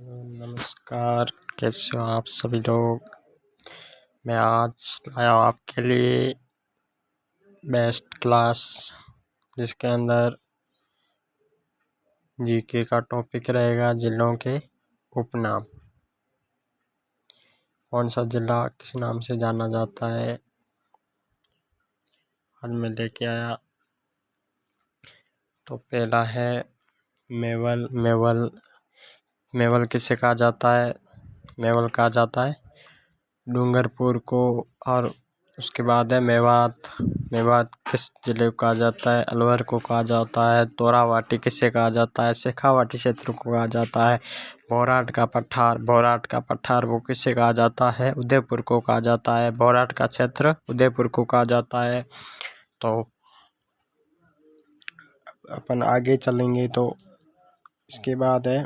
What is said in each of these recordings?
नमस्कार, कैसे हो आप सभी लोग। मैं आज लाया हूँ आपके लिए बेस्ट क्लास, जिसके अंदर जीके का टॉपिक रहेगा जिलों के उपनाम। कौन सा जिला किस नाम से जाना जाता है, आज मैं लेके आया। तो पहला है मेवल। मेवल किसे कहा जाता है? मेवल कहा जाता है डूंगरपुर को। और उसके बाद है मेवात। मेवात किस जिले को कहा जाता है? अलवर को कहा जाता है। तोरावाटी किसे कहा जाता है? शेखावाटी क्षेत्र को कहा जाता है। भौराट का पठार वो किसे कहा जाता है? उदयपुर को कहा जाता है। भौराट का क्षेत्र उदयपुर को कहा जाता है। तो अपन आगे चलेंगे तो इसके बाद है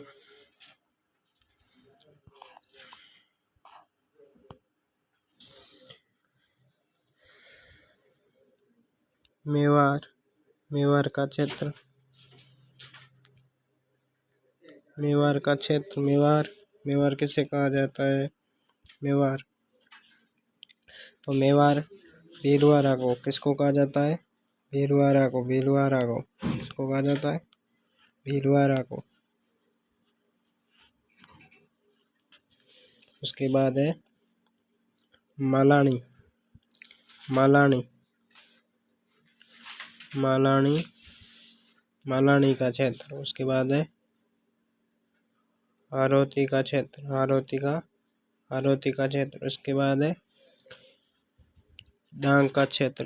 मेवाड़ का क्षेत्र। मेवाड़ किसे कहा जाता है? मेवाड़ तो मेवाड़ भीलवाड़ा को किसको कहा जाता है? भीलवाड़ा को किसको कहा जाता है? भीलवाड़ा को। उसके बाद है मालानी का क्षेत्र। उसके बाद है हारोती का क्षेत्र। उसके बाद है डांग का क्षेत्र।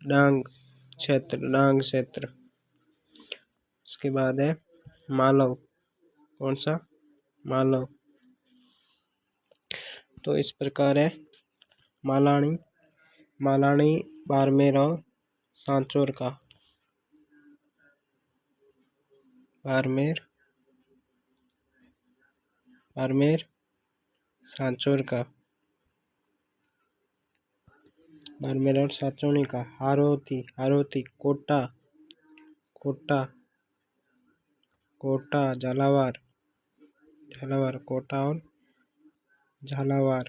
डांग क्षेत्र। उसके बाद है मालव। कौन सा? मालव। तो इस प्रकार है मालानी बाड़मेर और सांचौर का। बाड़मेर सांचौर का। बाड़मेर और सांचौर का। हारोती कोटा झालावाड़ कोटा और झालावाड़।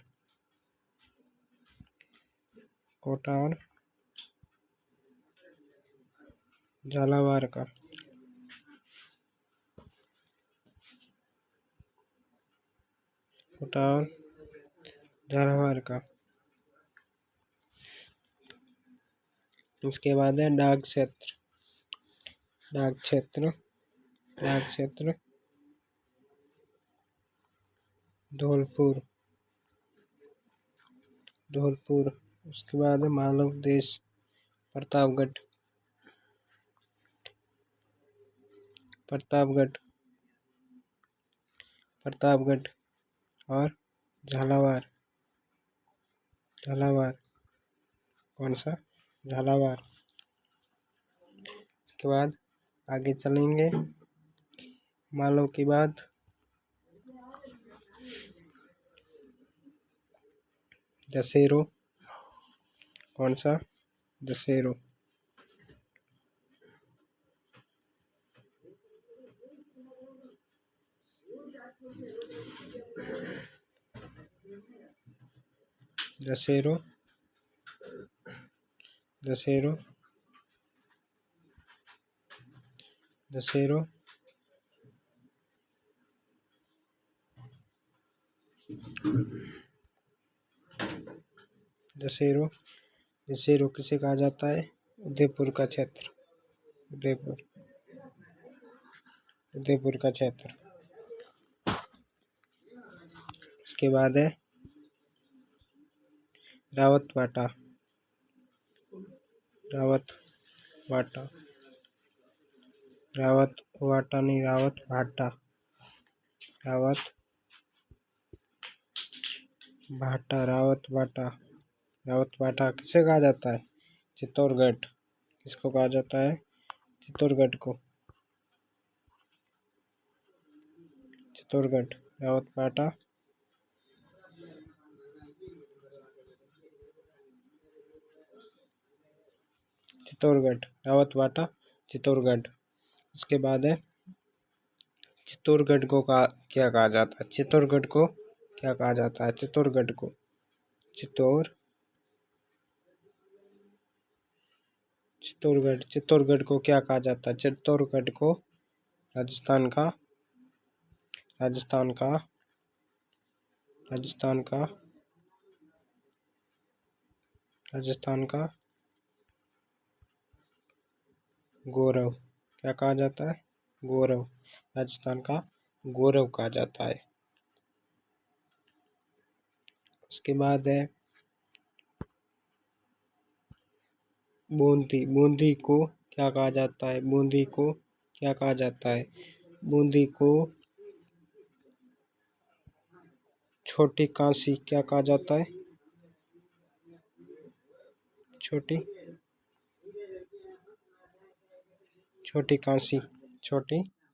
कोटा और झालावाड़ का। कोटा और झालावाड़ का। इसके बाद है डाक क्षेत्र धौलपुर। उसके बाद है मालव देश प्रतापगढ़ और झालावाड़। कौन सा? झालावाड़। इसके बाद आगे चलेंगे। मालव के बाद दशहरो। कौन सा? दशहरो। दशहरो किसे कहा जाता है? उदयपुर का क्षेत्र। उदयपुर का क्षेत्र। उसके बाद है रावतबाटा किसे कहा जाता है? चित्तौड़गढ़। किसको कहा जाता है? चित्तौड़गढ़ को। रावतबाटा चित्तौड़गढ़। उसके बाद है चित्तौड़गढ़ को क्या कहा जाता है? चित्तौड़गढ़ को क्या कहा जाता है? चित्तौड़गढ़ को चित्तौड़गढ़ को क्या कहा जाता है? चित्तौड़गढ़ को राजस्थान का गौरव क्या कहा जाता है? गौरव। राजस्थान का गौरव कहा जाता है। उसके बाद है बूंदी को क्या कहा जाता है? बूंदी को क्या कहा जाता है? बूंदी को छोटी कांसी क्या कहा जाता है? छोटी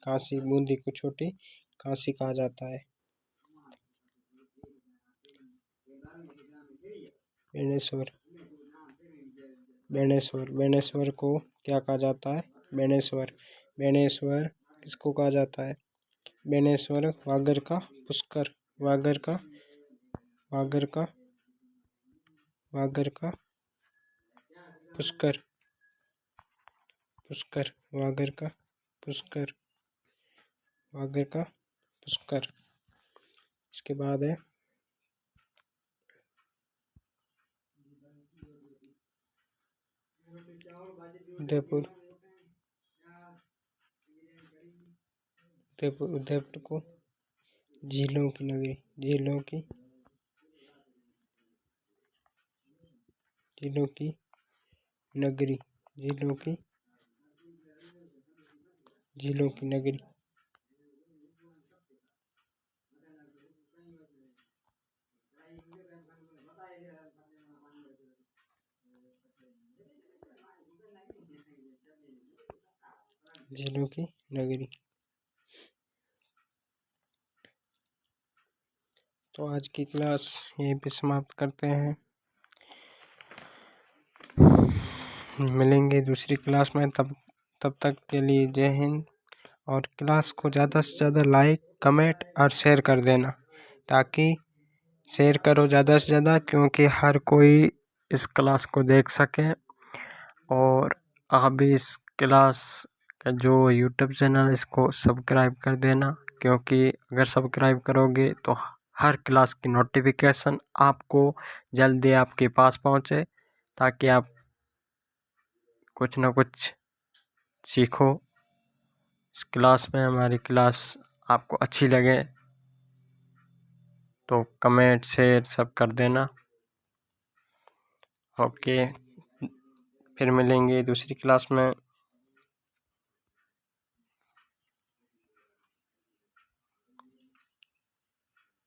कांसी बूंदी को छोटी कांसी कहा जाता है। बेणेश्वर को क्या कहा जाता है? बेणेश्वर किसको कहा जाता है? बेणेश्वर वागड़ का पुष्कर वागड़ का पुष्कर वागड़ का पुष्कर। इसके बाद है उदयपुर को झीलों की नगरी झीलों की नगरी। तो आज की क्लास यहीं पे समाप्त करते हैं। मिलेंगे दूसरी क्लास में, तब तक के लिए जय हिंद। और क्लास को ज़्यादा से ज़्यादा लाइक कमेंट और शेयर कर देना, ताकि शेयर करो ज़्यादा से ज़्यादा, क्योंकि हर कोई इस क्लास को देख सके। और आप भी इस क्लास का जो यूट्यूब चैनल इसको सब्सक्राइब कर देना, क्योंकि अगर सब्सक्राइब करोगे तो हर क्लास की नोटिफिकेशन आपको जल्दी आपके पास पहुंचे, ताकि आप कुछ ना कुछ सीखो इस क्लास में। हमारी क्लास आपको अच्छी लगे तो कमेंट शेयर सब कर देना। ओके, फिर मिलेंगे दूसरी क्लास में।